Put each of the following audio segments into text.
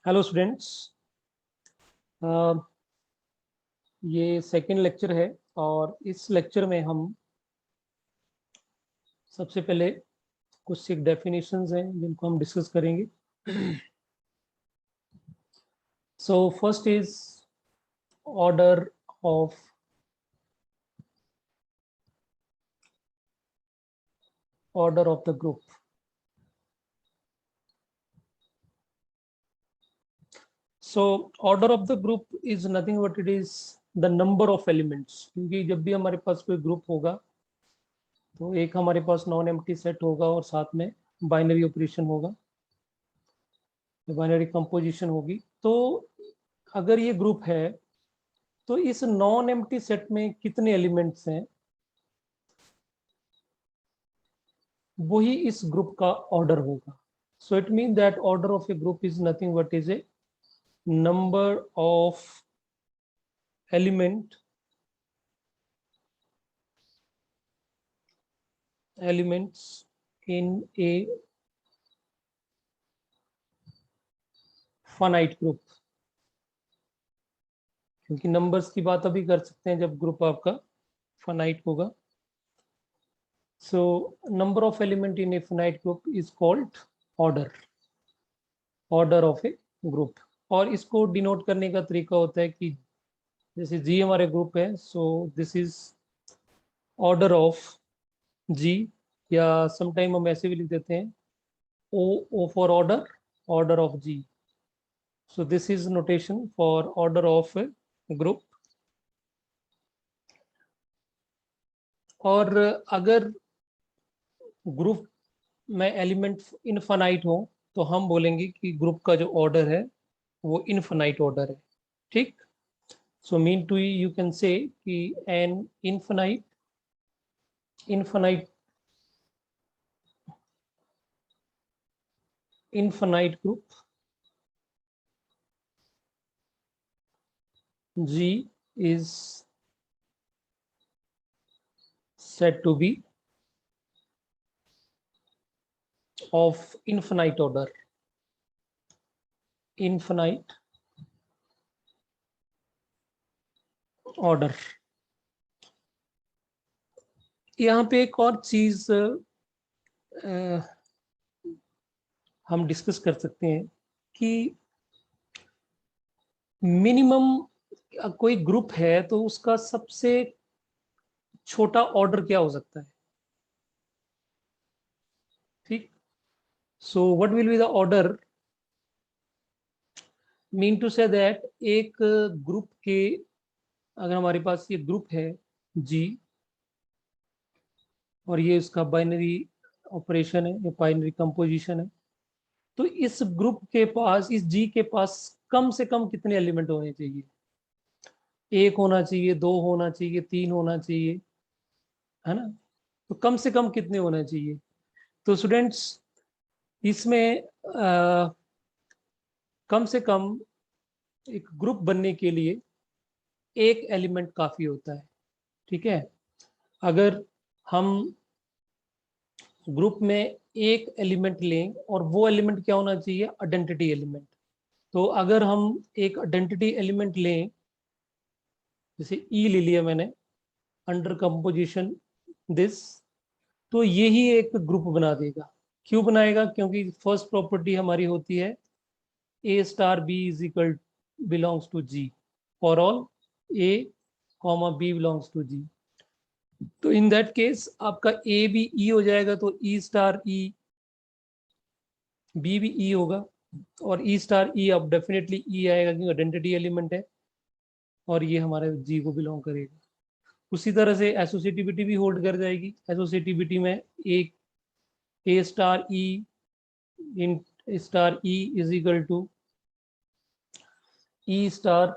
Hello students, ये second lecture है और इस लेक्चर में हम सबसे पहले कुछ एक डेफिनेशंस हैं जिनको हम डिस्कस करेंगे। So first is order of the group. So order of the group is nothing but it is the number of elements. क्योंकि जब भी हमारे पास कोई ग्रुप होगा तो एक हमारे पास नॉन एम्प्टी सेट होगा और साथ में बाइनरी ऑपरेशन होगा, बाइनरी कंपोजिशन होगी। तो अगर ये ग्रुप है तो इस नॉन एम्प्टी सेट में कितने एलिमेंट्स हैं वही इस ग्रुप का ऑर्डर होगा। So it mean that order of a group is nothing but is a number of elements in a finite group। क्योंकि नंबर्स की बात अभी कर सकते हैं जब ग्रुप आपका फाइनाइट होगा। So number of element in A finite group is called order of a group. और इसको डिनोट करने का तरीका होता है कि जैसे जी हमारे ग्रुप है, so this is order of G, या समटाइम हम ऐसे भी लिख देते हैं O for order of G. So this is notation for order of a group. और अगर ग्रुप में एलिमेंट इनफाइनाइट हो तो हम बोलेंगे कि ग्रुप का जो ऑर्डर है वो इनफाइनाइट ऑर्डर है। ठीक। So mean to you can say कि an infinite group G is said to be of infinite order। यहाँ पे एक और चीज हम डिस्कस कर सकते हैं कि मिनिमम कोई ग्रुप है तो उसका सबसे छोटा ऑर्डर क्या हो सकता है। ठीक। So what will be the order, mean to say that एक ग्रुप के, अगर हमारे पास ये ग्रुप है जी और ये इसका बाइनरी ऑपरेशन है, ये बाइनरी कंपोजिशन है, तो इस ग्रुप के पास, इस जी के पास कम से कम कितने एलिमेंट होने चाहिए? एक होना चाहिए, दो होना चाहिए, तीन होना चाहिए, है ना? तो कम से कम कितने होना चाहिए? तो स्टूडेंट्स इसमें कम से कम एक ग्रुप बनने के लिए एक एलिमेंट काफी होता है। ठीक है। अगर हम ग्रुप में एक एलिमेंट लें और वो एलिमेंट क्या होना चाहिए? Identity element. तो अगर हम एक आइडेंटिटी एलिमेंट लें, जैसे ई ले लिया मैंने, अंडर कंपोजिशन दिस, तो यही एक ग्रुप बना देगा। क्यों बनाएगा? क्योंकि फर्स्ट प्रॉपर्टी हमारी होती है A star B is equal belongs to G for all A comma B belongs to G. तो इन दैट केस आपका ए भी ई हो जाएगा, तो ई स्टार ई, बी भी ई होगा, और ई स्टार ई अब डेफिनेटली ई आएगा क्योंकि आइडेंटिटी एलिमेंट है और ये हमारे जी को बिलोंग करेगा। उसी तरह से एसोसिएटिविटी भी होल्ड कर जाएगी। एसोसिएटिविटी में एक A star E in star E is equal to E star,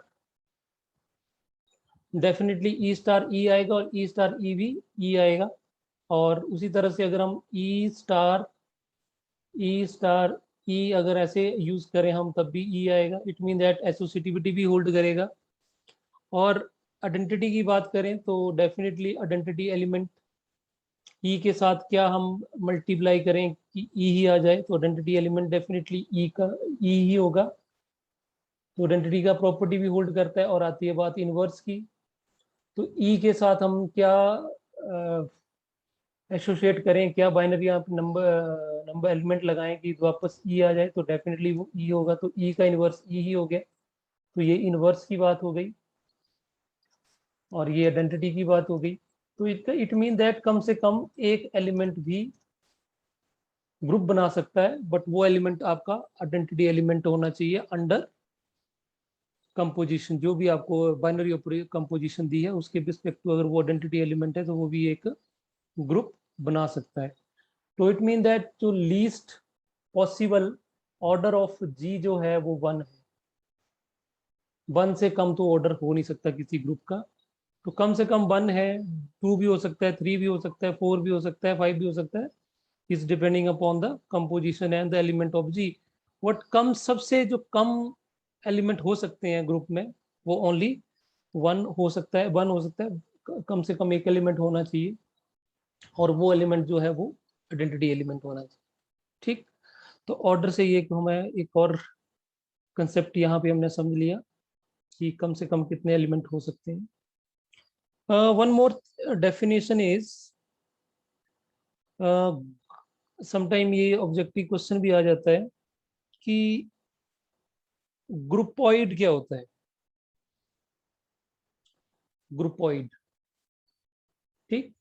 definitely E star E आएगा और ई स्टार ई भी ई आएगा। और उसी तरह से अगर हम ई स्टार ई अगर ऐसे यूज करें हम तब भी ई आएगा। इट मीन दैट एसोसिएटिविटी भी होल्ड करेगा। और आइडेंटिटी की बात करें तो डेफिनेटली आइडेंटिटी एलिमेंट ई के साथ क्या हम मल्टीप्लाई करें कि ई ही आ जाए, तो आइडेंटिटी एलिमेंट डेफिनेटली ई का ई ही होगा। तो आइडेंटिटी का प्रॉपर्टी भी होल्ड करता है। और आती है बात इनवर्स की, तो ई के साथ हम क्या एसोसिएट करें, क्या बाइनरी आप नंबर एलिमेंट लगाएं कि वापस ई आ जाए, तो डेफिनेटली वो ई होगा, तो ई का इनवर्स ई ही हो गया। तो ये इनवर्स की बात हो गई और ये आइडेंटिटी की बात हो गई। तो इट मीन दैट कम से कम एक एलिमेंट भी ग्रुप बना सकता है, बट वो एलिमेंट आपका आइडेंटिटी एलिमेंट होना चाहिए अंडर कंपोजिशन। जो भी आपको बाइनरी कंपोजिशन दी है उसके रिस्पेक्ट अगर वो आइडेंटिटी एलिमेंट है तो वो भी एक ग्रुप बना सकता है। तो इट मीन दैट जो लीस्ट पॉसिबल ऑर्डर ऑफ जी जो है वो 1 है। 1 से कम तो ऑर्डर हो नहीं सकता किसी ग्रुप का। तो कम से कम 1 है, 2 भी हो सकता है, 3 भी हो सकता है, 4 भी हो सकता है, 5 भी हो सकता है। Is depending upon the composition and the element of G. What come, सबसे जो कम एलिमेंट हो सकते हैं ग्रुप में वो ओनली 1 हो सकता है। 1 हो सकता है, कम से कम एक एलिमेंट होना चाहिए, और वो एलिमेंट जो है वो आइडेंटिटी एलिमेंट होना चाहिए। ठीक। तो ऑर्डर से ये हमें एक और कंसेप्ट यहाँ पे हमने समझ लिया कि कम से कम कितने एलिमेंट हो सकते हैं। One more definition is, sometime ये ऑब्जेक्टिव क्वेश्चन भी आ जाता है कि ग्रुपॉइड क्या होता है। ग्रुपॉइड, ठीक।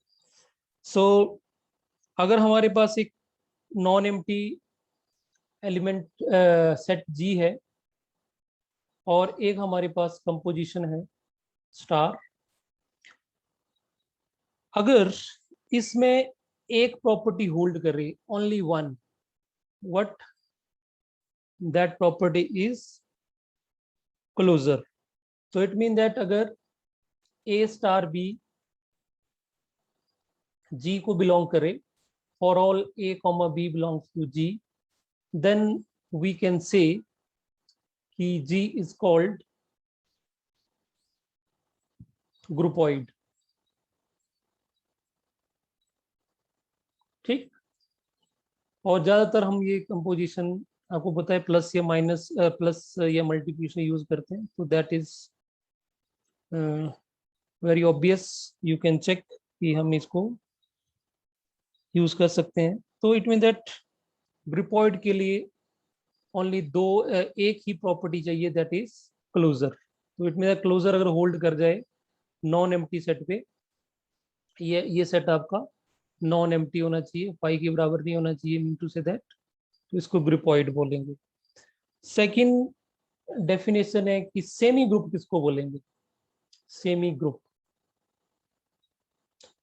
सो अगर हमारे पास एक नॉन एम्प्टी एलिमेंट सेट जी है और एक हमारे पास कंपोजिशन है स्टार, अगर इसमें एक प्रॉपर्टी होल्ड कर रही, only one, what that property is closure. तो इट मीन दैट अगर ए स्टार बी जी को बिलोंग करे, for all A comma B belongs to G, then we can say कि जी इज कॉल्ड ग्रुपॉइड। ठीक। और ज्यादातर हम ये कंपोजिशन आपको पता है प्लस या माइनस, प्लस या मल्टीप्लिकेशन यूज करते हैं, तो that is very obvious, you can check कि हम इसको यूज कर सकते हैं। तो इट मीन दैट ग्रुपॉइड के लिए ओनली एक ही प्रॉपर्टी चाहिए, दैट इज क्लोजर। तो इट मीन क्लोजर अगर होल्ड कर जाए नॉन एम्प्टी सेट पे, ये सेट आपका नॉन एम्प्टी होना चाहिए, पाई के बराबर नहीं होना चाहिए, मीन टू से दैट, तो इसको ग्रुपॉइड बोलेंगे। सेकंड डेफिनेशन है कि सेमी ग्रुप किसको बोलेंगे। सेमी ग्रुप,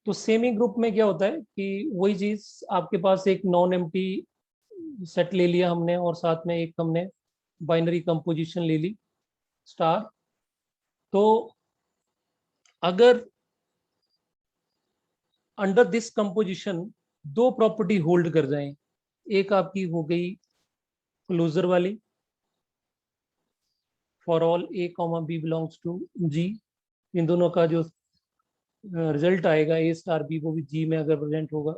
तो सेमी ग्रुप में क्या होता है कि वही चीज, आपके पास एक नॉन एम्प्टी सेट ले लिया हमने और साथ में एक हमने बाइनरी कंपोजिशन ले ली स्टार। तो अगर अंडर दिस कंपोजिशन दो प्रॉपर्टी होल्ड कर जाएं, एक आपकी हो गई क्लोजर वाली, for all A comma B belongs to G, इन दोनों का जो रिजल्ट आएगा ए स्टार बी वो भी जी में अगर प्रेजेंट होगा,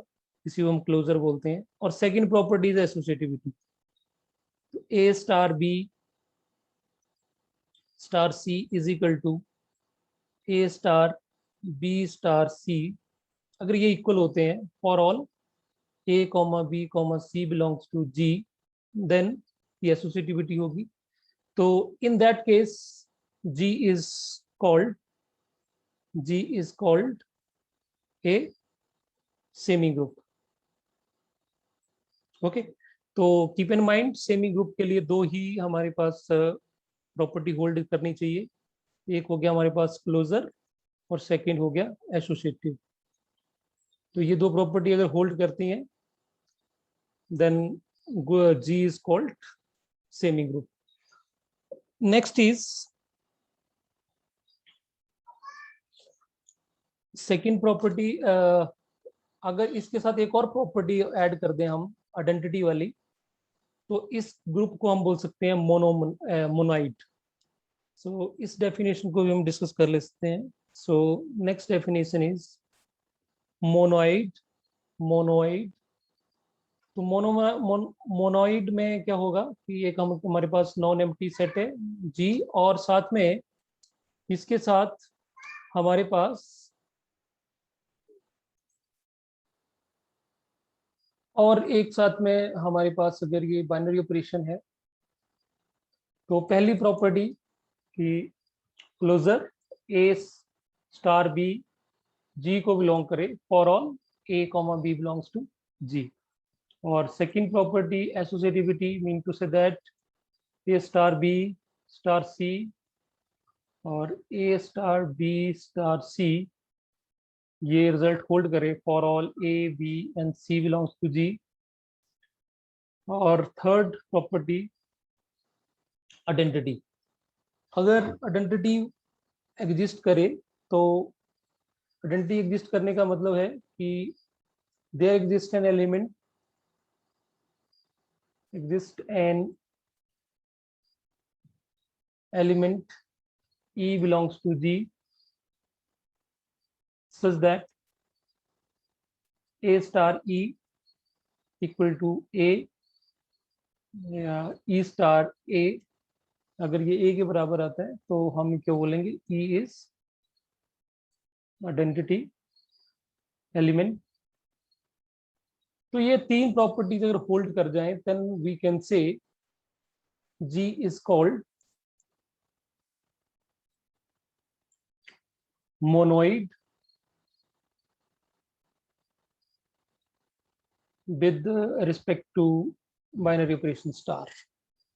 इसी को हम क्लोजर बोलते हैं। और सेकंड प्रॉपर्टी इज एसोसिएटिविटी, तो a star b star c is equal to a star b star c, अगर ये इक्वल होते हैं for all A comma b comma c belongs to G, then ये एसोसिएटिविटी होगी। तो in that case G is called a semi group. Okay. तो keep in mind semi group के लिए दो ही हमारे पास प्रॉपर्टी होल्ड करनी चाहिए, एक हो गया हमारे पास क्लोजर और सेकंड हो गया एसोसिएटिव। तो ये दो प्रॉपर्टी अगर होल्ड करती हैं then G is called semi group. Next is second property, अगर इसके साथ एक और प्रॉपर्टी ऐड कर दें हम आइडेंटिटी वाली, तो इस ग्रुप को हम बोल सकते हैं मोनोइड। सो इस डेफिनेशन को भी हम डिस्कस कर लेते हैं। So next definition is monoid. Monoid, तो मोनोइड में क्या होगा कि एक हमारे पास नॉन एम्प्टी सेट है जी, और साथ में इसके साथ हमारे पास और एक साथ में हमारे पास अगर ये बाइनरी ऑपरेशन है तो पहली प्रॉपर्टी कि closure a star B G को बिलोंग करे for all A comma B belongs to G. और second property associativity mean to say that a star b star c और a star b star c ये result hold करे for all a b and c belongs to G. और third property identity, अगर identity exist करे तो identity exist करने का मतलब है कि there exist an element E belongs to G such that A star E equal to A या E star A, अगर ये A के बराबर आता है तो हम क्या बोलेंगे E is आइडेंटिटी एलिमेंट। तो ये तीन प्रॉपर्टीज अगर होल्ड कर जाएं then we can say G is called monoid with respect to binary operation star।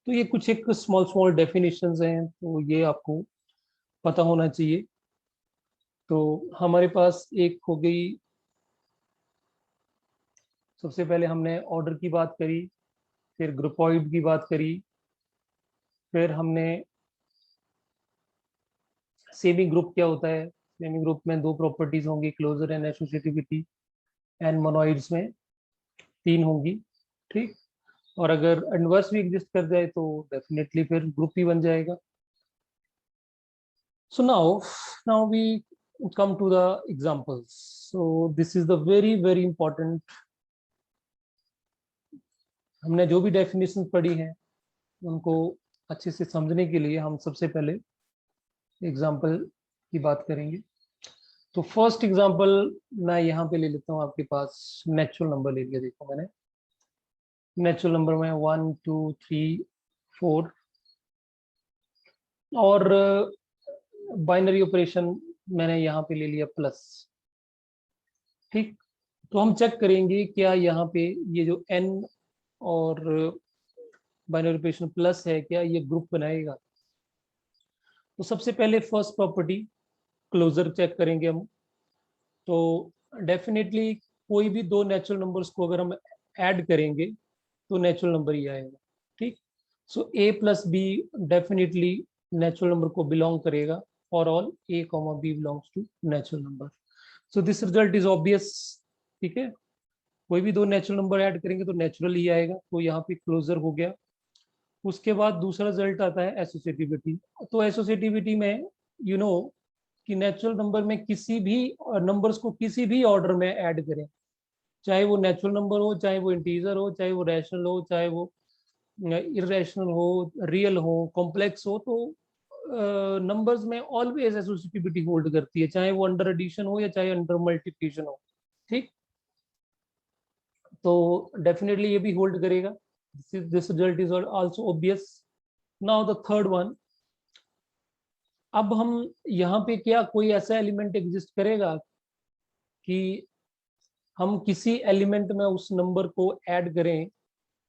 तो ये कुछ एक स्मॉल डेफिनेशंस हैं, तो ये आपको पता होना चाहिए। तो हमारे पास एक हो गई, सबसे पहले हमने ऑर्डर की बात करी, फिर ग्रुपॉइड की बात करी, फिर हमने सेमी ग्रुप क्या होता है, सेमी ग्रुप में दो प्रॉपर्टीज होंगी क्लोजर एंड एसोसिएटिविटी, एंड मोनोइड्स में तीन होंगी, ठीक। और अगर इनवर्स भी एग्जिस्ट कर जाए तो डेफिनेटली फिर ग्रुप ही बन जाएगा। So now we come to the examples. So this is the very important, हमने जो भी डेफिनेशन पढ़ी है उनको अच्छे से समझने के लिए हम सबसे पहले एग्जाम्पल की बात करेंगे। तो फर्स्ट एग्जाम्पल मैं यहाँ पे ले लेता हूँ, आपके पास नेचुरल नंबर ले लिया, देखो मैंने नेचुरल नंबर में 1 2 3 4 और बाइनरी ऑपरेशन मैंने यहाँ पे ले लिया प्लस, ठीक। तो हम चेक करेंगे क्या यहाँ पे ये जो n और बाइनरी ऑपरेशन प्लस है क्या ये ग्रुप बनाएगा। तो सबसे पहले फर्स्ट प्रॉपर्टी क्लोजर चेक करेंगे हम। तो डेफिनेटली कोई भी दो नेचुरल नंबर्स को अगर हम ऐड करेंगे तो नेचुरल नंबर ही आएगा, ठीक। So a plus B definitely natural number को बिलोंग करेगा for all a comma b belongs to natural number. So this result is obvious, ठीक है। कोई भी दो नेचुरल नंबर ऐड करेंगे तो नेचुरल ही आएगा, तो यहाँ पे क्लोजर हो गया। उसके बाद दूसरा रिजल्ट आता है एसोसिएटिविटी। तो एसोसिएटिविटी में यू नो कि नेचुरल नंबर में किसी भी नंबर्स को किसी भी ऑर्डर में ऐड करें, चाहे वो नेचुरल नंबर हो, चाहे वो इंटीजर हो, चाहे वो रैशनल हो, चाहे वो इरेशनल हो, रियल हो, कॉम्प्लेक्स हो, तो नंबर्स में ऑलवेज एसोसिएटिविटी होल्ड करती है, चाहे वो अंडर एडिशन हो या चाहे अंडर मल्टीप्लिकेशन हो, ठीक। तो डेफिनेटली ये भी होल्ड करेगा। This result is also obvious. Now the third one, अब हम यहाँ पे क्या कोई ऐसा एलिमेंट एग्जिस्ट करेगा कि हम किसी एलिमेंट में उस नंबर को ऐड करें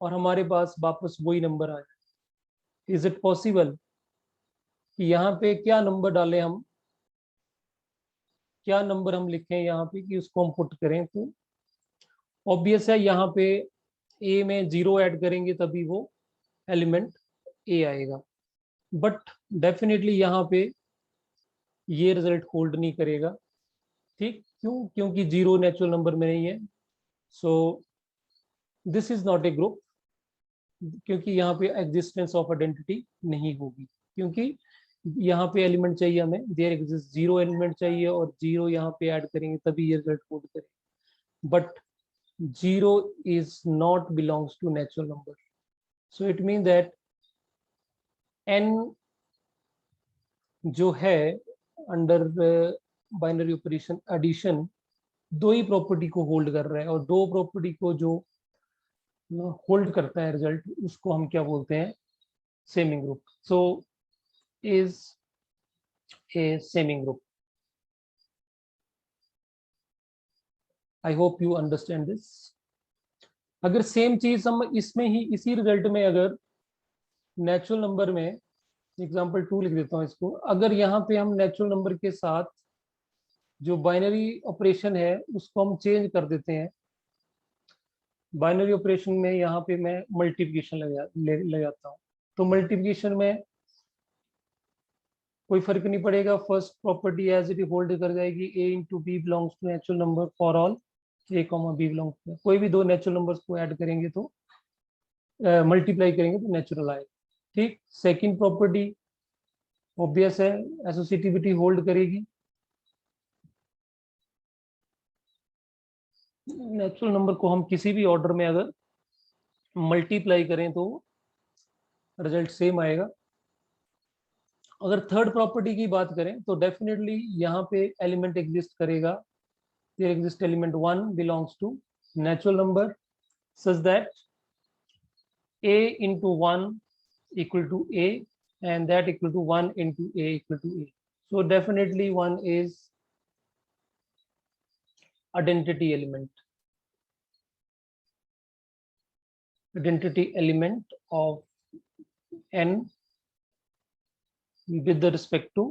और हमारे पास वापस वही नंबर आए। इज इट पॉसिबल कि यहाँ पे क्या नंबर डालें हम, क्या नंबर हम लिखें यहाँ पे कि उसको हम पुट करें। तो ऑब्वियस है यहाँ पे ए में 0 ऐड करेंगे तभी वो एलिमेंट ए आएगा, बट डेफिनेटली यहाँ पे ये रिजल्ट होल्ड नहीं करेगा, ठीक। क्यों? क्योंकि 0 नेचुरल नंबर में नहीं है। So this is not a group, क्योंकि यहाँ पे एग्जिस्टेंस ऑफ आइडेंटिटी नहीं होगी, क्योंकि यहाँ पे एलिमेंट चाहिए हमें, देयर एग्जिस्ट 0 एलिमेंट चाहिए और 0 यहाँ पे ऐड करेंगे तभी ये रिजल्ट होल्ड करेगा। But 0 is not belongs to natural number. So it means that n जो है अंडर बाइनरी ऑपरेशन एडिशन दो ही प्रॉपर्टी को होल्ड कर रहा है, और दो प्रॉपर्टी को जो होल्ड करता है रिजल्ट, उसको हम क्या बोलते हैं, seeming group. So is a seeming group. I hope you understand this. अगर सेम चीज हम इसमें ही इसी रिजल्ट में अगर नेचुरल नंबर में, एग्जांपल 2 लिख देता हूं इसको, अगर यहाँ पे हम नेचुरल नंबर के साथ जो बाइनरी ऑपरेशन है उसको हम चेंज कर देते हैं. बाइनरी ऑपरेशन में यहाँ पे मैं मल्टीप्लिकेशन लगाता हूँ. तो मल्टीप्लिकेशन में कोई फर्क नहीं पड़ेगा, first property as it is hold कर जाएगी. a into B belongs to natural number for all a comma B belongs to. कोई भी दो नेचुरल नंबर्स को ऐड करेंगे तो मल्टीप्लाई करेंगे तो नेचुरल आएगा. ठीक. सेकंड प्रॉपर्टी ऑब्वियस है, एसोसिएटिविटी होल्ड करेगी. नेचुरल नंबर को हम किसी भी ऑर्डर में अगर मल्टीप्लाई करें तो रिजल्ट सेम आएगा. अगर थर्ड प्रॉपर्टी की बात करें तो डेफिनेटली यहाँ पे एलिमेंट एग्जिस्ट करेगा. There exist element 1 belongs to natural number such that a into 1 equal to a and that equal to 1 into a equal to a. So definitely 1 is identity element. Identity element of n with the respect to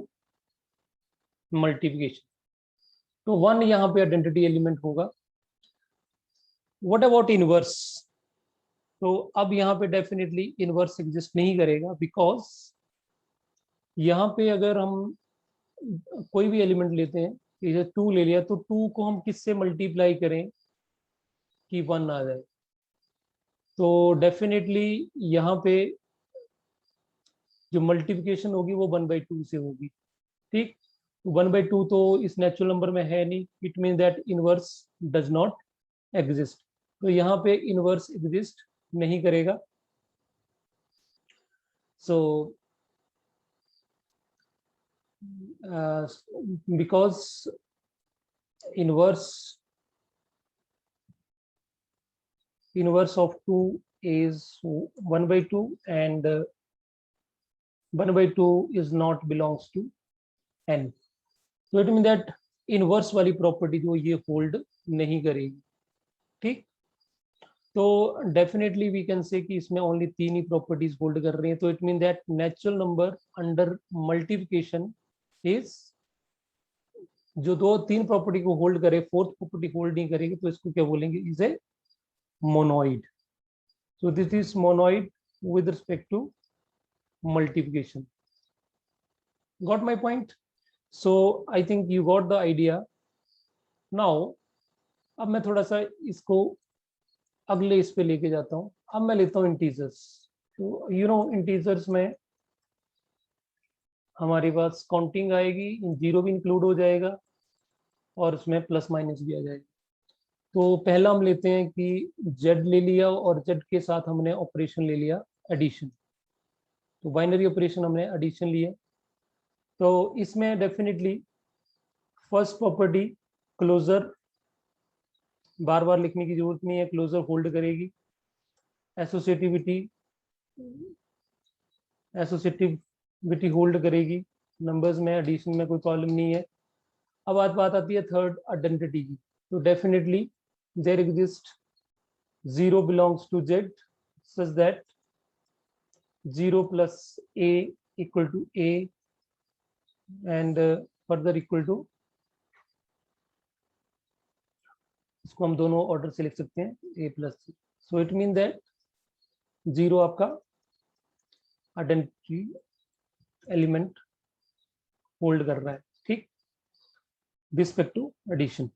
multiplication. तो 1 यहाँ पे identity element होगा. What about inverse? तो अब यहाँ पे definitely inverse exist नहीं करेगा, बिकॉज यहाँ पे अगर हम कोई भी एलिमेंट लेते हैं, जैसे 2 ले लिया, तो 2 को हम किससे मल्टीप्लाई करें कि 1 आ जाए. तो डेफिनेटली यहाँ पे जो मल्टीप्लिकेशन होगी वो 1/2 से होगी. ठीक. 1/2 तो इस नेचुरल नंबर में है नहीं. It mean that inverse does not exist. तो यहाँ पे इनवर्स एग्जिस्ट नहीं करेगा. So because inverse of 2 is 1/2 and 1/2 is not belongs to n. So it means that inverse वाली प्रॉपर्टी जो ये होल्ड नहीं करेगी. ठीक. तो डेफिनेटली वी कैन से कि इसमें ओनली 3 ही प्रॉपर्टीज होल्ड कर रही हैं. तो it mean that natural number under multiplication is, जो 2-3 प्रॉपर्टी को होल्ड करे, फोर्थ प्रॉपर्टी होल्ड नहीं करेगी, तो इसको क्या बोलेंगे, is a monoid. So this is monoid with respect to multiplication. Got my point? So I think you got the idea. Now अब मैं थोड़ा सा इसको अगले इस पे लेके जाता हूँ. अब मैं लेता हूँ इंटीजर्स. तो यू नो इंटीजर्स में हमारे पास काउंटिंग आएगी, जीरो भी इंक्लूड हो जाएगा और उसमें प्लस माइनस भी आ जाएगा. तो पहला हम लेते हैं कि z ले लिया और z के साथ हमने ऑपरेशन ले लिया एडिशन. तो बाइनरी ऑपरेशन हमने एडिशन लिया. तो इसमें डेफिनेटली फर्स्ट प्रॉपर्टी क्लोजर, बार बार लिखने की जरूरत नहीं है, क्लोजर होल्ड करेगी. एसोसिएटिविटी होल्ड करेगी. नंबर्स में एडिशन में कोई प्रॉब्लम नहीं है. अब बात आती है थर्ड आइडेंटिटी की. तो definitely there exists 0 belongs to z such that 0 plus a equal to a and further equal to, इसको हम दोनों ऑर्डर से लिख सकते हैं, a plus c. So it means that 0 आपका आइडेंटिटी एलिमेंट होल्ड कर रहा है. ठीक. रिस्पेक्ट टू एडिशन,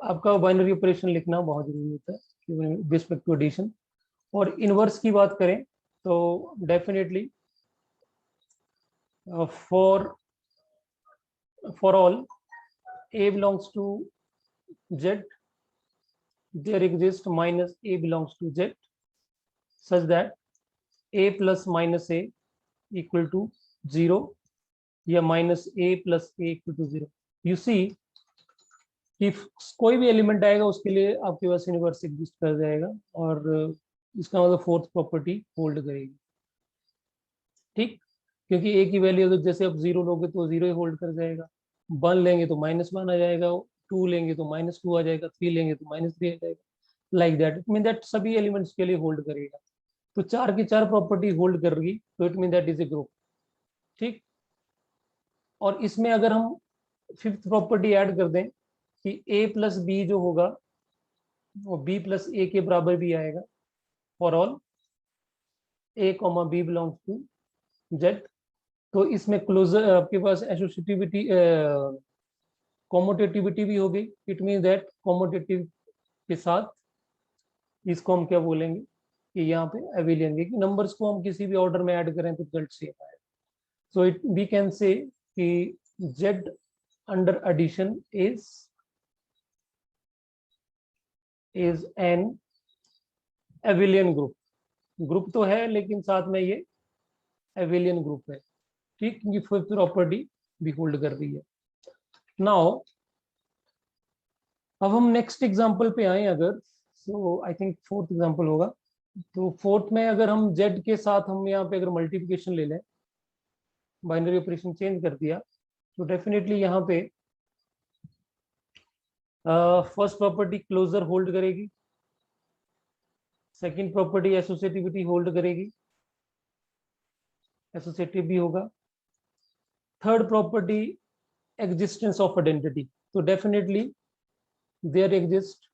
आपका बाइनरी ऑपरेशन लिखना बहुत जरूरी होता है रिस्पेक्ट टू एडिशन. और इनवर्स की बात करें तो definitely for all a belongs to z there exists minus a belongs to z such that a plus minus a equal to 0 या minus a plus a equal to 0। You see कि कोई भी element आएगा उसके लिए आपके पास universe exist कर जाएगा, और इसका मतलब फोर्थ प्रॉपर्टी होल्ड करेगी। ठीक, क्योंकि ए की वैल्यू अगर जैसे आप 0 लोगे तो 0 ही होल्ड कर जाएगा, 1 लेंगे तो -1 आ जाएगा, 2 लेंगे तो -2 आ जाएगा, 3 लेंगे तो -3 आ जाएगा, like that. It mean that सभी एलिमेंट्स के लिए होल्ड करेगा। तो 4 की 4 प्रॉपर्टी होल्ड कर रही, तो it mean that is a group. ठीक, और इसमें अगर हम फिफ्थ प्रॉपर्टी ऐड कर दें कि a प्लस बी जो होगा वो b प्लस ए के बराबर भी आएगा for all a comma B belongs to z, तो इसमें क्लोजर आपके पास एसोसिएटिविटी कॉमोटेटिविटी भी होगी। इट मीन दैट कॉमोटेटिव के साथ इसको हम क्या बोलेंगे कि यहाँ पे एविलियन के नंबर्स को हम किसी भी ऑर्डर में ऐड करें तो रिजल्ट सेम आएगा। So it we can say कि z under addition is an abelian group। Group तो है लेकिन साथ में ये abelian ग्रुप है। ठीक, ये फिफ्थ प्रॉपर्टी भी होल्ड कर रही है। नाउ अब हम नेक्स्ट एग्जांपल पे आए, अगर सो आई थिंक फोर्थ एग्जांपल होगा। तो फोर्थ में अगर हम z के साथ हम यहाँ पे अगर मल्टीप्लिकेशन ले लें, बाइनरी ऑपरेशन चेंज कर दिया, तो डेफिनेटली यहाँ पे फर्स्ट प्रॉपर्टी क्लोजर होल्ड करेगी, सेकंड प्रॉपर्टी एसोसिएटिविटी होल्ड करेगी, एसोसिएटिव भी होगा, third property existence of identity. तो definitely there exist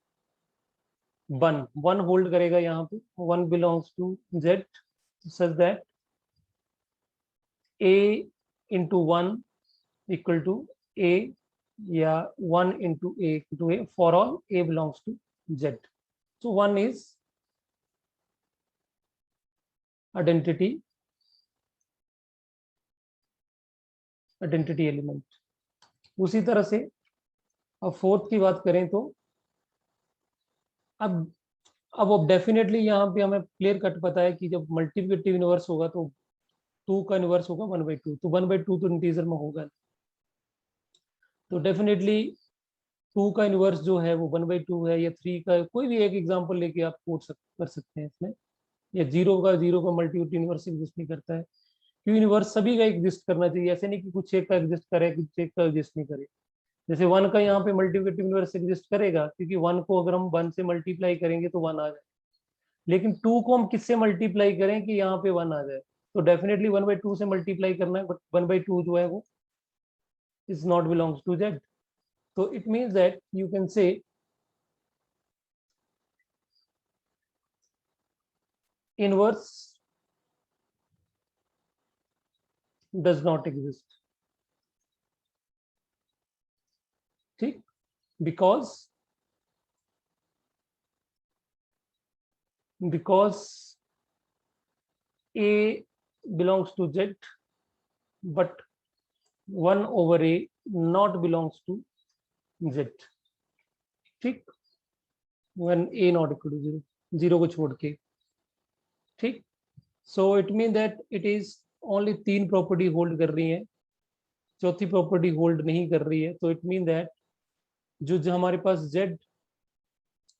one hold करेगा यहाँ पे, one belongs to z such that a into one equal to a या 1 into a equal to a for all a belongs to z। So 1 is identity element। उसी तरह से अब fourth की बात करें तो अब डेफिनेटली यहाँ पे हमें क्लियर कट पता है कि जब मल्टीप्लिकेटिव इनवर्स होगा तो 2 का इनवर्स होगा 1/2, तो 1/2 तो इंटीजर में होगा, तो डेफिनेटली 2 का इनवर्स जो है वो 1/2 है, या 3 का, कोई भी एक एग्जांपल लेके आप कर सकते हैं इसमें, या 0 का मल्टीप्लिकेटिव इनवर्स एग्जिस्ट नहीं करता है, क्योंकि यूनिवर्स सभी का एग्जिस्ट करना चाहिए, ऐसे नहीं कि कुछ एक का एग्जिस्ट करे कुछ एक का एग्जिस्ट नहीं करे। जैसे 1 का यहाँ पे मल्टीप्लिकेटिव यूनिवर्स एग्जिस्ट करेगा क्योंकि 1 को अगर हम 1 से मल्टीप्लाई करेंगे तो 1 आ जाए, लेकिन 2 को हम किससे मल्टीप्लाई करें कि यहाँ पे 1 आ जाए, तो डेफिनेटली 1/2 से मल्टीप्लाई करना है, बट 1/2 जो है वो is not belongs to z। तो it means that you can say inverse does not exist। ठीक, because a belongs to z but 1 over a not belongs to z। ठीक, when a not equal to 0, 0 को छोड़ के। ठीक, so it mean that it is only 3 property hold कर रही है, चौथी प्रॉपर्टी होल्ड नहीं कर रही है। तो इट मीन दैट जो हमारे पास z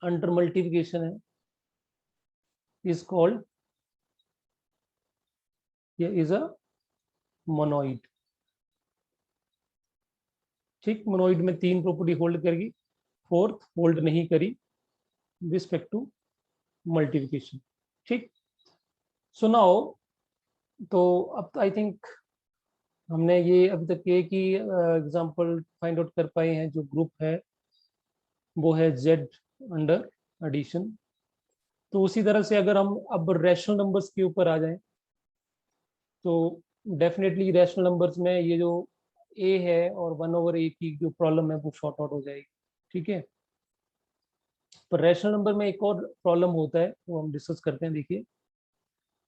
अंडर मल्टीप्लिकेशन है इज कॉल्ड, ये इज अ मोनोइड। ठीक, मोनोइड में 3 प्रॉपर्टी होल्ड करेगी, फोर्थ होल्ड नहीं करी रिस्पेक्ट टू मल्टीप्लिकेशन। ठीक, सो नाउ तो अब आई थिंक हमने ये अभी तक एक ही एग्जांपल फाइंड आउट कर पाए हैं, जो ग्रुप है वो है z अंडर एडिशन। तो उसी तरह से अगर हम अब रैशनल नंबर्स के ऊपर आ जाएं, तो डेफिनेटली रैशनल नंबर्स में ये जो a है और 1 over a की जो प्रॉब्लम है वो शॉर्ट आउट हो जाएगी। ठीक है, तो रैशनल नंबर में एक और प्रॉब्लम होता है वो हम डिस्कस करते हैं। देखिए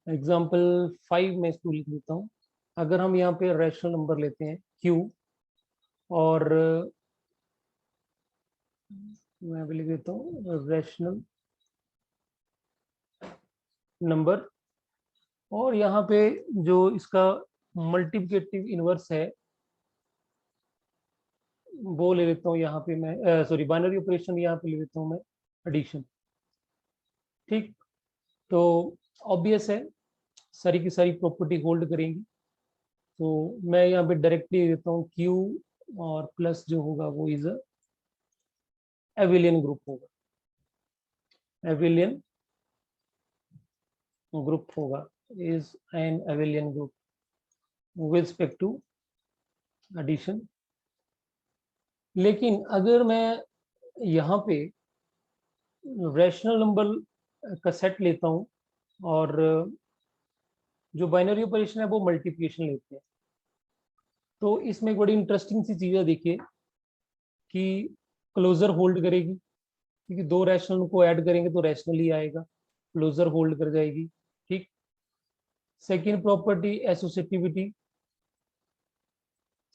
एग्जाम्पल 5 में इसको लिख देता हूँ। अगर हम यहाँ पे रैशनल नंबर लेते हैं q और मैं भी लिख देता हूँ रैशनल नंबर, और यहाँ पे जो इसका मल्टीप्लिकेटिव इनवर्स है वो ले लेता हूँ यहाँ पे मैं, सॉरी बाइनरी ऑपरेशन यहाँ पे ले लेता हूँ मैं एडिशन। ठीक, तो ऑब्वियस है सारी की सारी प्रॉपर्टी होल्ड करेंगी, तो मैं यहाँ पे डायरेक्टली देता हूँ क्यू और प्लस जो होगा वो इज एविलियन ग्रुप होगा, एविलियन ग्रुप होगा, is an abelian group with respect to addition. लेकिन अगर मैं यहाँ पे रैशनल नंबर का सेट लेता हूँ और जो बाइनरी ऑपरेशन है वो मल्टीप्लिकेशन लेते हैं, तो इसमें एक बड़ी इंटरेस्टिंग सी चीज़ है, देखिए कि क्लोजर होल्ड करेगी, क्योंकि दो रैशनल को ऐड करेंगे तो रैशनल ही आएगा, क्लोजर होल्ड कर जाएगी। ठीक, सेकेंड प्रॉपर्टी एसोसिएटिविटी,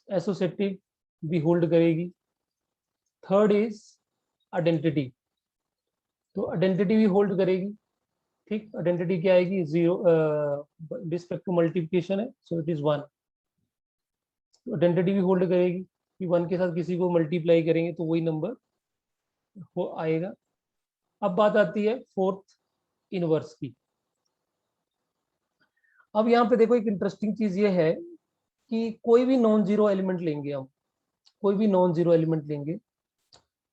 एसोसिएटिव भी होल्ड करेगी। थर्ड इज आइडेंटिटी, तो आइडेंटिटी भी होल्ड करेगी। ठीक, आइडेंटिटी क्या आएगी, जीरो रिस्पेक्ट टू मल्टीप्लिकेशन है, सो इट इज वन, तो आइडेंटिटी भी होल्ड करेगी कि वन के साथ किसी को मल्टीप्लाई करेंगे तो वही नंबर वो आएगा। अब बात आती है फोर्थ इनवर्स की। अब यहाँ पे देखो एक इंटरेस्टिंग चीज ये है कि कोई भी नॉन जीरो एलिमेंट लेंगे हम, कोई भी नॉन जीरो एलिमेंट लेंगे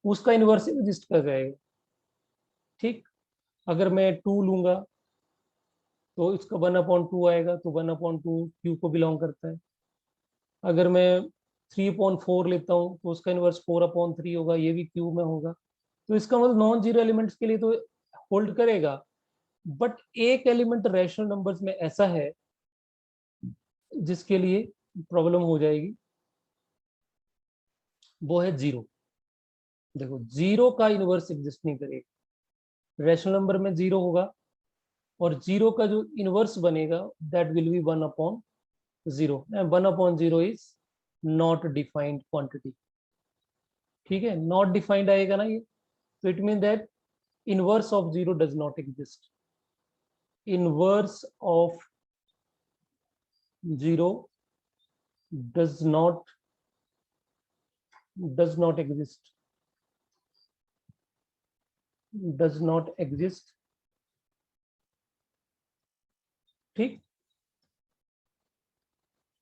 उसका इनवर्स एग्जिस्ट कर जाएगा। ठीक, अगर मैं 2 लूंगा तो इसका 1/2 आएगा, तो 1/2 क्यू को बिलोंग करता है। अगर मैं 3/4 लेता हूँ तो उसका इनवर्स 4/3 होगा, ये भी क्यू में होगा। तो इसका मतलब नॉन जीरो एलिमेंट्स के लिए तो होल्ड करेगा, बट एक एलिमेंट रैशनल नंबर्स में ऐसा है जिसके लिए प्रॉब्लम हो जाएगी, वो है जीरो। देखो जीरो का इनवर्स एग्जिस्ट नहीं करेगा, रैशनल नंबर में जीरो होगा और जीरो का जो इनवर्स बनेगा that will be 1/0, and 1/0 is not defined quantity. ठीक है, नॉट डिफाइंड आएगा ना ये, तो it mean that inverse of zero does not exist, inverse of zero does not exist, does not exist। ठीक,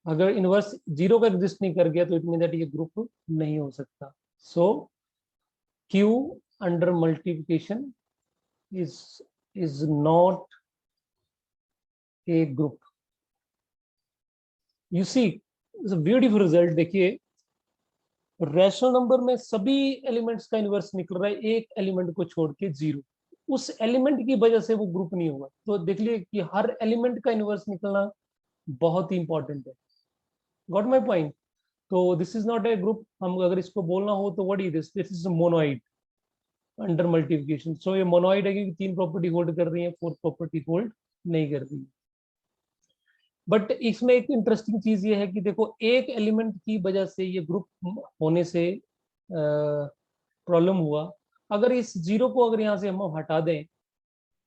अगर इनवर्स जीरो का एग्जिस्ट नहीं कर गया तो इट मीन दैट ये ग्रुप नहीं हो सकता। So Q under multiplication is not a group। you see it's a beautiful result। देखिए रैशनल नंबर में सभी एलिमेंट्स का इनवर्स निकल रहा है, एक एलिमेंट को छोड़ के जीरो, उस एलिमेंट की वजह से वो ग्रुप नहीं होगा। तो देख लिए कि हर एलिमेंट का इनवर्स निकलना बहुत ही इंपॉर्टेंट है। Got my point? तो this is not a group, हम अगर इसको बोलना हो तो what is this, this is monoid under multiplication. So ये मोनोइड है क्योंकि 3 प्रॉपर्टी होल्ड कर रही है, 4th प्रॉपर्टी होल्ड नहीं कर रही है। बट इसमें एक इंटरेस्टिंग चीज ये है कि देखो एक एलिमेंट की वजह से ये ग्रुप होने से प्रॉब्लम हुआ। अगर इस जीरो को अगर यहाँ से हम हटा दें,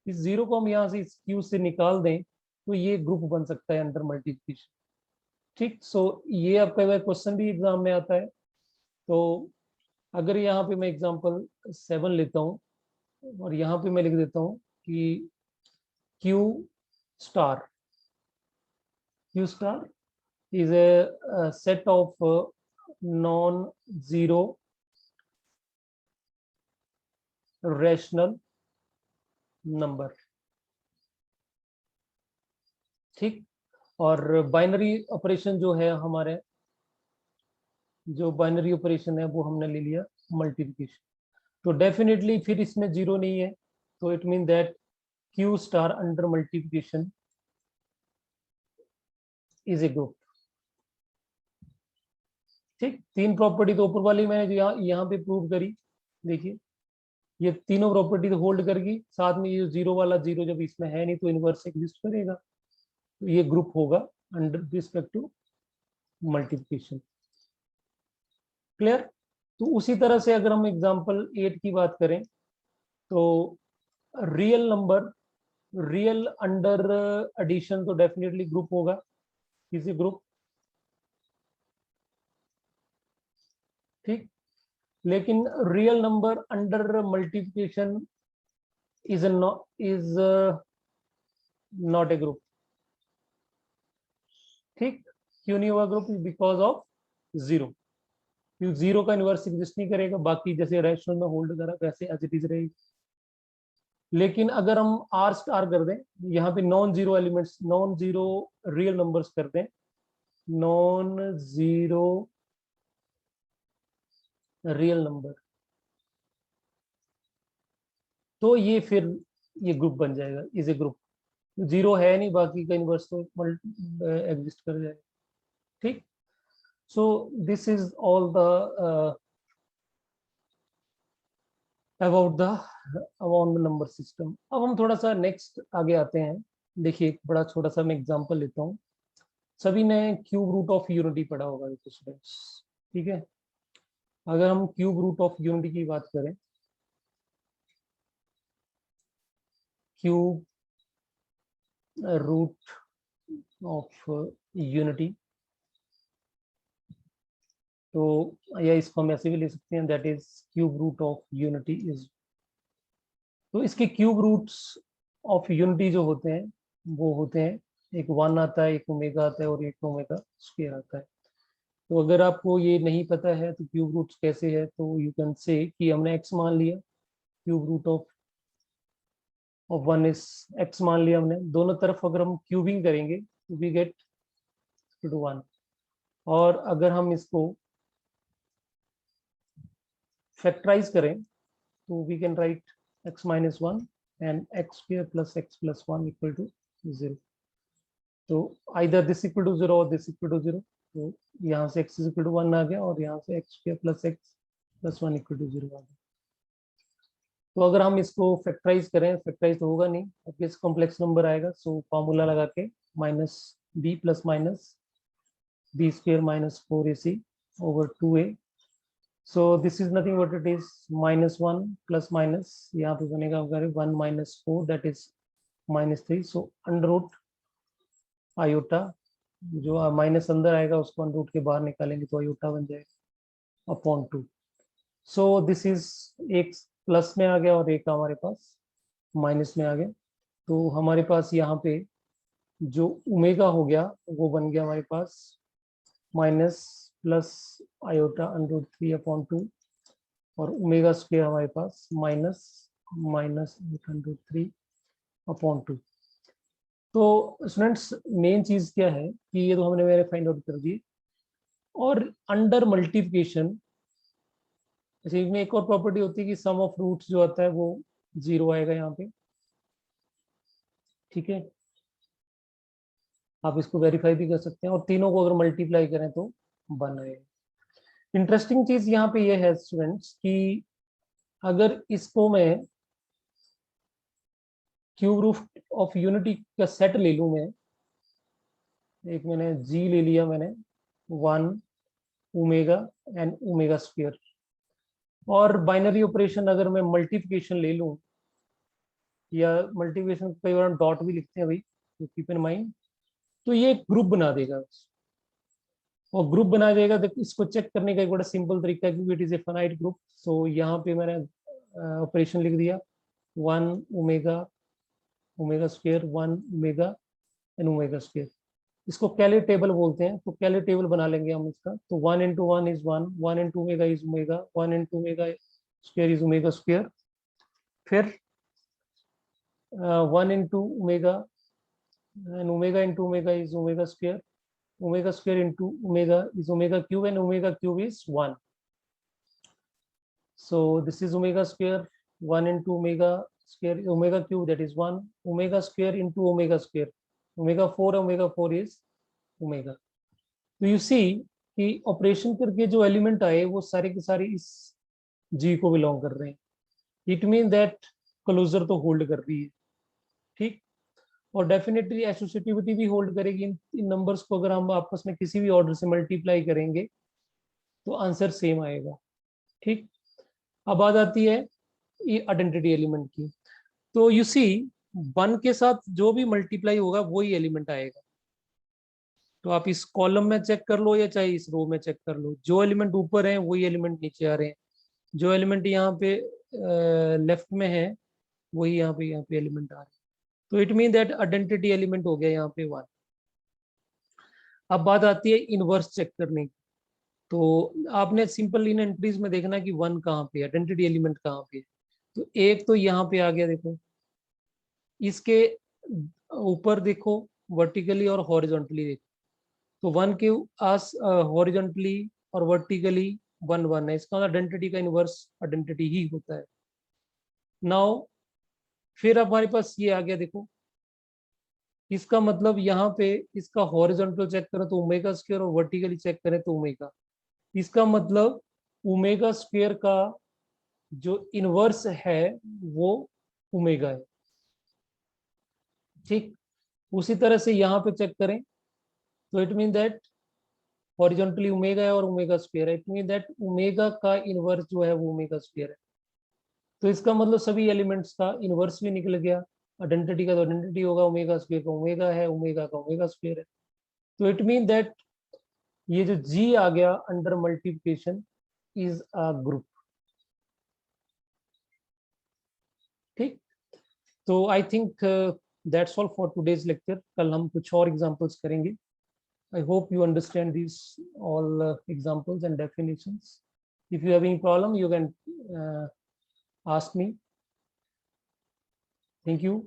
इस जीरो को हम यहाँ से इस क्यू से निकाल दें, तो ये ग्रुप बन सकता है अंडर मल्टीप्लिकेशन। ठीक, सो ये आपका क्वेश्चन भी एग्जाम में आता है। तो अगर यहाँ पे मैं एग्जांपल 7 लेता हूँ और यहाँ पे मैं लिख देता हूँ कि Q star, Q star is a set of non-zero rational number। ठीक, और बाइनरी ऑपरेशन जो है हमारे, जो बाइनरी ऑपरेशन है वो हमने ले लिया मल्टीप्लिकेशन, तो डेफिनेटली फिर इसमें जीरो नहीं है, तो it mean that Q star under multiplication is a group. ठीक, 3 प्रॉपर्टी तो ऊपर वाली मैंने जो यहाँ पे प्रूव करी, देखिए ये तीनों प्रॉपर्टी तो होल्ड करेगी, साथ में ये जीरो वाला जीरो जब इसमें है नहीं तो इनवर्स एग्जिस्ट करेगा, तो ये ग्रुप होगा under respect to multiplication. Clear? तो उसी तरह से अगर हम एग्जांपल 8 की बात करें तो real number, real under addition तो डेफिनेटली ग्रुप होगा, किसी ग्रुप, ठीक। लेकिन real number under multiplication is not a group, ठीक। क्यों नहीं होगा ग्रुप? बिकॉज ऑफ जीरो, क्योंकि जीरो का इनवर्स एग्जिस्ट नहीं करेगा, बाकी जैसे रेशनल में होल्ड करा वैसे एज इट इज रहेगी। लेकिन अगर हम आर स्टार कर दें, यहाँ पे non zero elements, non zero real numbers कर दें, नॉन जीरो रियल नंबर, तो ये फिर ये ग्रुप बन जाएगा, इज ए ग्रुप। जीरो है नहीं, बाकी का इनवर्स तो एग्जिस्ट कर जाएगा, ठीक। सो this is all the about the number system. अब हम थोड़ा सा नेक्स्ट आगे आते हैं। देखिए एक बड़ा छोटा सा मैं एग्जांपल लेता हूँ। सभी ने क्यूब रूट ऑफ यूनिटी पढ़ा होगा स्टूडेंट्स, ठीक है। अगर हम क्यूब रूट ऑफ यूनिटी की बात करें, क्यूब रूट ऑफ यूनिटी, तो या इसको हम ऐसे भी ले सकते हैं, that is cube root of unity is, तो इसके क्यूब रूट्स ऑफ यूनिटी जो होते हैं वो होते हैं, एक 1 आता है, एक ओमेगा आता है और एक ओमेगा स्क्वायर आता है। तो अगर आपको ये नहीं पता है तो क्यूब रूट्स कैसे है, तो यू कैन से कि हमने x मान लिया, cube root of 1 is x मान लिया हमने, दोनों तरफ अगर हम क्यूबिंग करेंगे तो वी गेट 1। और अगर हम इसको फैक्टराइज करें तो we can write x minus 1 and x square plus x plus 1 equal to 0। तो आइदर दिस इक्वल टू 0 और दिस इक्वल टू 0, तो यहाँ से x इक्वल टू 1 आ गया और यहाँ से x square plus x plus 1 equal to 0 आ गया। तो अगर हम इसको फैक्टराइज करें, फैक्टराइज तो होगा नहीं, अब इस कॉम्प्लेक्स नंबर आएगा, सो फॉर्मूला लगा के minus b plus minus b square minus 4ac over 2a। So this is nothing but it is minus 1 plus minus, यहाँ पे बनेगा 1 minus 4 that is minus 3। So under root iota, जो minus अंदर आएगा उसको अंडर रूट के बाहर निकालेंगे तो आयोटा बन जाएगा अपॉन 2। सो दिस इज एक प्लस में आ गया और एक हमारे पास माइनस में आ गया। तो हमारे पास यहाँ पे जो ओमेगा हो गया वो बन गया हमारे पास minus plus iota under root 3 upon 2, और ओमेगा स्क्वायर हमारे पास minus minus under root 3 upon 2। तो स्टूडेंट्स मेन चीज क्या है कि ये तो हमने मेरे फाइंड आउट कर दिए, और अंडर मल्टीप्लिकेशन में एक और प्रॉपर्टी होती है कि सम ऑफ रूट्स जो आता है वो 0 आएगा यहाँ पे, ठीक है। आप इसको वेरीफाई भी कर सकते हैं, और तीनों को अगर मल्टीप्लाई करें तो 1 आएगा। इंटरेस्टिंग चीज यहाँ पे ये है स्टूडेंट्स कि अगर इसको मैं क्यूब रूट ऑफ यूनिटी का सेट ले लूं, मैं एक मैंने जी ले लिया मैंने 1 ओमेगा एंड ओमेगा स्क्वायर, और बाइनरी ऑपरेशन अगर मैं मल्टीप्लिकेशन ले लूं, या मल्टीप्लिकेशन कई बार डॉट भी लिखते हैं भाई, तो कीप इन माइंड, तो ये एक ग्रुप बना देगा, और ग्रुप बना देगा। तो इसको चेक करने का एक बड़ा सिंपल तरीका है, क्योंकि it is a finite group. So यहाँ पे मैंने ऑपरेशन लिख दिया 1 omega omega square 1 omega and omega square, इसको कैले टेबल बोलते हैं। तो कैले टेबल बना लेंगे हम इसका, तो 1 into 1 is 1, 1 into omega is omega, 1 into omega square is omega square, फिर 1 into omega and omega into omega is omega square, omega square into omega is omega cube and omega cube is 1. So this is omega square 1 into omega square omega cube, that is 1 omega square into omega square, omega 4 is omega. तो you see कि operation करके जो element आए वो सारे के सारे इस जी को बिलोंग कर रहे हैं। इट मीन दैट क्लोजर तो होल्ड कर रही है, ठीक। और डेफिनेटली एसोसिएटिविटी भी होल्ड करेगी। इन नंबर्स को अगर हम आपस में किसी भी ऑर्डर से मल्टीप्लाई करेंगे तो आंसर सेम आएगा, ठीक, अब बात आती है ये आइडेंटिटी एलिमेंट की। तो यू सी 1 के साथ जो भी मल्टीप्लाई होगा वही एलिमेंट आएगा। तो आप इस कॉलम में चेक कर लो या चाहे इस रो में चेक कर लो, जो एलिमेंट ऊपर है वही एलिमेंट नीचे आ रहे हैं, जो एलिमेंट यहाँ पे लेफ्ट में है वही यहाँ पे एलिमेंट आ रहे हैं। तो it mean that identity element हो गया यहाँ पे 1। अब बात आती है इनवर्स चेक करने की। तो आपने सिंपल इन एंट्रीज में देखना कि 1 कहाँ पे, आइडेंटिटी एलिमेंट कहाँ पे है। तो एक तो यहाँ पे आ गया, देखो इसके ऊपर देखो वर्टिकली और हॉरिजॉन्टली देखो, तो 1 के आस हॉरिजॉन्टली और वर्टिकली 1 1 है, इसका आइडेंटिटी का इनवर्स आइडेंटिटी ही होता है। नाउ फिर हमारे पास ये आ गया, देखो इसका मतलब यहाँ पे इसका हॉरिजॉन्टल चेक करें तो ओमेगा स्क्वायर और वर्टिकली चेक करें तो ओमेगा, इसका मतलब ओमेगा स्क्वायर का जो इनवर्स है वो ओमेगा है। ठीक, उसी तरह से यहाँ पे चेक करें तो it mean that horizontally omega है और ओमेगा स्क्वायर है, इट मीन दैट ओमेगा का इनवर्स जो है वो ओमेगा स्क्वायर है। तो इसका मतलब सभी एलिमेंट्स का इनवर्स भी निकल गया, आइडेंटिटी का तो आइडेंटिटी होगा, ओमेगा स्क्वायर का ओमेगा है, ओमेगा का ओमेगा स्क्वायर है। तो इट मीन दैट ये जो जी आ गया under multiplication is a group. ठीक, तो I think that's all for today's lecture. कल हम कुछ और एग्जांपल्स करेंगे। I hope you understand these all examples and definitions. If you have any problem, you can ask me. Thank you.